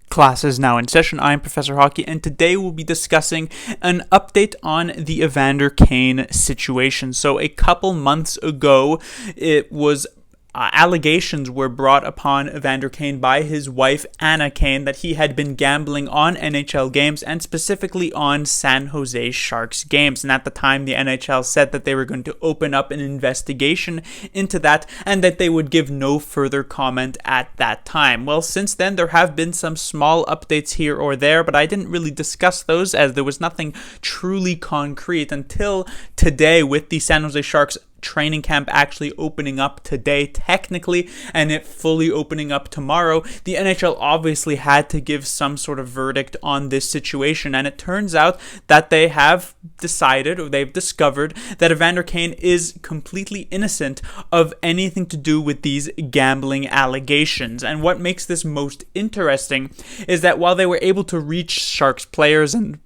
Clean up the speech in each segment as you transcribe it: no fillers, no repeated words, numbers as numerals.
Class is now in session. I'm Professor Hockey, and today we'll be discussing an update on the Evander Kane situation. So a couple months ago, it was allegations were brought upon Evander Kane by his wife, Anna Kane, that he had been gambling on NHL games and specifically on San Jose Sharks games. And at the time, the NHL said that they were going to open up an investigation into that and that they would give no further comment at that time. Well, since then, there have been some small updates here or there, but I didn't really discuss those as there was nothing truly concrete until today with the San Jose Sharks training camp actually opening up today technically and it fully opening up tomorrow. The NHL obviously had to give some sort of verdict on this situation, and it turns out that they have decided, or they've discovered, that Evander Kane is completely innocent of anything to do with these gambling allegations. And what makes this most interesting is that while they were able to reach Sharks players and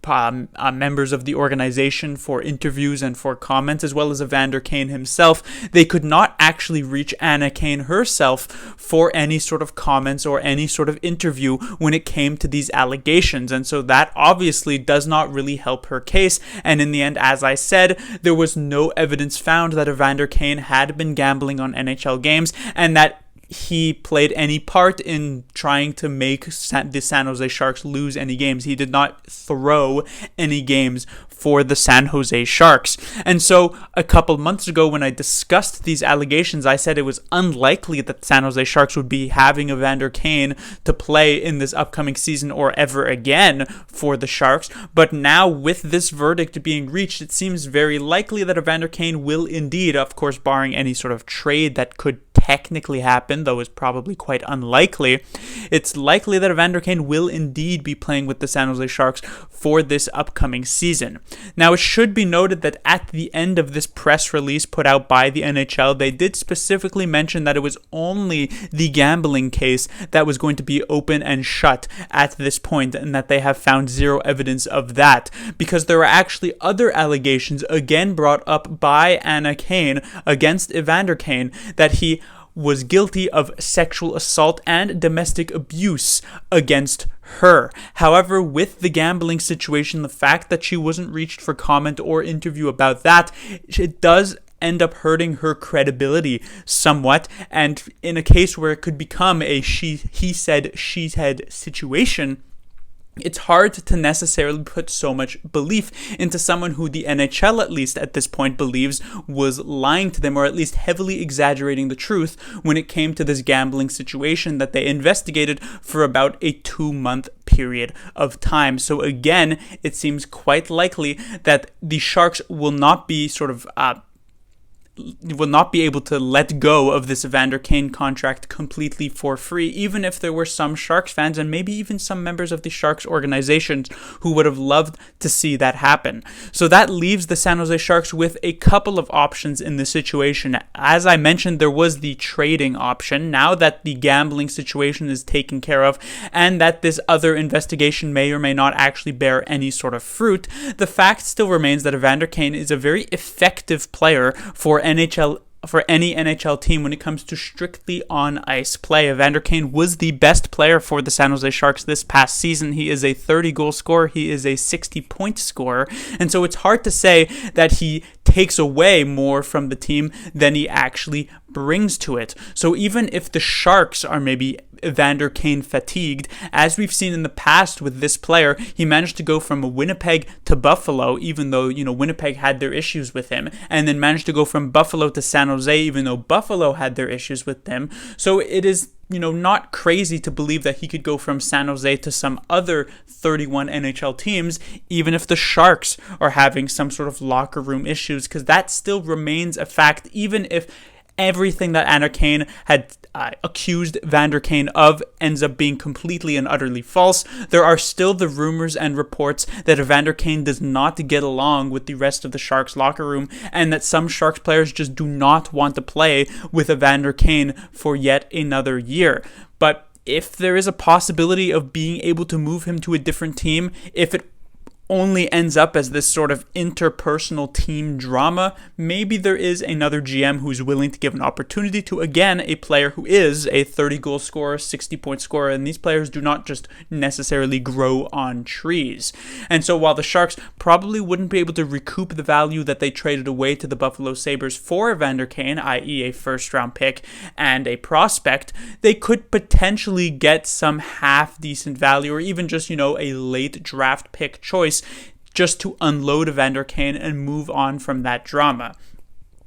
members of the organization for interviews and for comments, as well as Evander Kane himself, they could not actually reach Anna Kane herself for any sort of comments or any sort of interview when it came to these allegations. And so that obviously does not really help her case. And in the end, as I said, there was no evidence found that Evander Kane had been gambling on NHL games and that he played any part in trying to make the San Jose Sharks lose any games. He did not throw any games for the San Jose Sharks. And so a couple months ago when I discussed these allegations, I said it was unlikely that San Jose Sharks would be having Evander Kane to play in this upcoming season or ever again for the Sharks. But now with this verdict being reached, it seems very likely that Evander Kane will indeed, of course barring any sort of trade that could technically happen, though is probably quite unlikely, it's likely that Evander Kane will indeed be playing with the San Jose Sharks for this upcoming season. Now, it should be noted that at the end of this press release put out by the NHL, they did specifically mention that it was only the gambling case that was going to be open and shut at this point, and that they have found zero evidence of that, because there are actually other allegations again brought up by Anna Kane against Evander Kane that he was guilty of sexual assault and domestic abuse against her. However, with the gambling situation, the fact that she wasn't reached for comment or interview about that, it does end up hurting her credibility somewhat. And in a case where it could become a he said, she said situation, it's hard to necessarily put so much belief into someone who the NHL, at least at this point, believes was lying to them, or at least heavily exaggerating the truth when it came to this gambling situation that they investigated for about a 2-month period of time. So again, it seems quite likely that the Sharks will not be able to let go of this Evander Kane contract completely for free, even if there were some Sharks fans and maybe even some members of the Sharks organizations who would have loved to see that happen. So that leaves the San Jose Sharks with a couple of options in this situation. As I mentioned, there was the trading option. Now that the gambling situation is taken care of and that this other investigation may or may not actually bear any sort of fruit, the fact still remains that Evander Kane is a very effective player for any NHL team when it comes to strictly on ice play. Evander Kane was the best player for the San Jose Sharks this past season. He is a 30-goal scorer. He is a 60-point scorer. And so it's hard to say that he takes away more from the team than he actually brings to it. So even if the Sharks are maybe Evander Kane fatigued, as we've seen in the past with this player, he managed to go from Winnipeg to Buffalo, even though, Winnipeg had their issues with him, and then managed to go from Buffalo to San Jose, even though Buffalo had their issues with them. So it is not crazy to believe that he could go from San Jose to some other 31 NHL teams, even if the Sharks are having some sort of locker room issues, because that still remains a fact, even if everything that Anna Kane had accused Evander Kane of ends up being completely and utterly false. There are still the rumors and reports that Evander Kane does not get along with the rest of the Sharks locker room, and that some Sharks players just do not want to play with Evander Kane for yet another year. But if there is a possibility of being able to move him to a different team, if it only ends up as this sort of interpersonal team drama, maybe there is another GM who's willing to give an opportunity to, again, a player who is a 30-goal scorer, 60-point scorer, and these players do not just necessarily grow on trees. And so while the Sharks probably wouldn't be able to recoup the value that they traded away to the Buffalo Sabres for Evander Kane, i.e. a first-round pick and a prospect, they could potentially get some half-decent value or even just, a late draft pick choice just to unload Evander Kane and move on from that drama.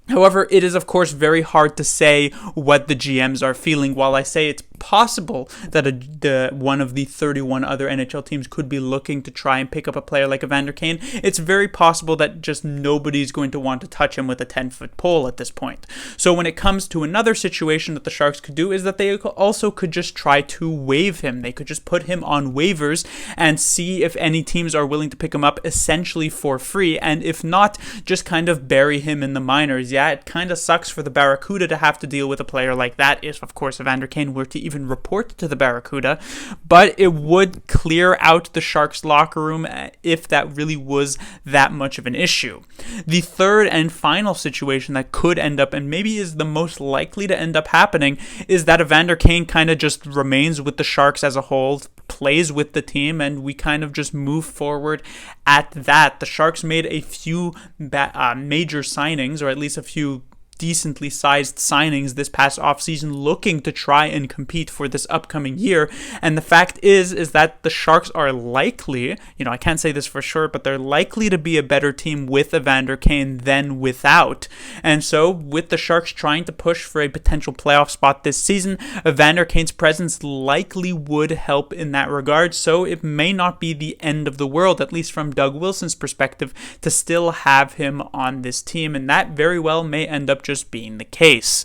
However, it is, of course, very hard to say what the GMs are feeling. While I say it's possible that one of the 31 other NHL teams could be looking to try and pick up a player like Evander Kane, it's very possible that just nobody's going to want to touch him with a 10-foot pole at this point. So when it comes to another situation that the Sharks could do is that they also could just try to waive him. They could just put him on waivers and see if any teams are willing to pick him up essentially for free, and if not, just kind of bury him in the minors. Yeah, it kind of sucks for the Barracuda to have to deal with a player like that if, of course, Evander Kane were to even report to the Barracuda, but it would clear out the Sharks locker room if that really was that much of an issue. The third and final situation that could end up, and maybe is the most likely to end up happening, is that Evander Kane kind of just remains with the Sharks as a whole, plays with the team, and we kind of just move forward at that. The Sharks made a few major signings, or at least a few decently sized signings this past offseason, looking to try and compete for this upcoming year. And the fact is that the Sharks are likely, I can't say this for sure, but they're likely to be a better team with Evander Kane than without. And so with the Sharks trying to push for a potential playoff spot this season, Evander Kane's presence likely would help in that regard. So it may not be the end of the world, at least from Doug Wilson's perspective, to still have him on this team. And that very well may end up just being the case.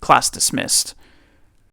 Class dismissed.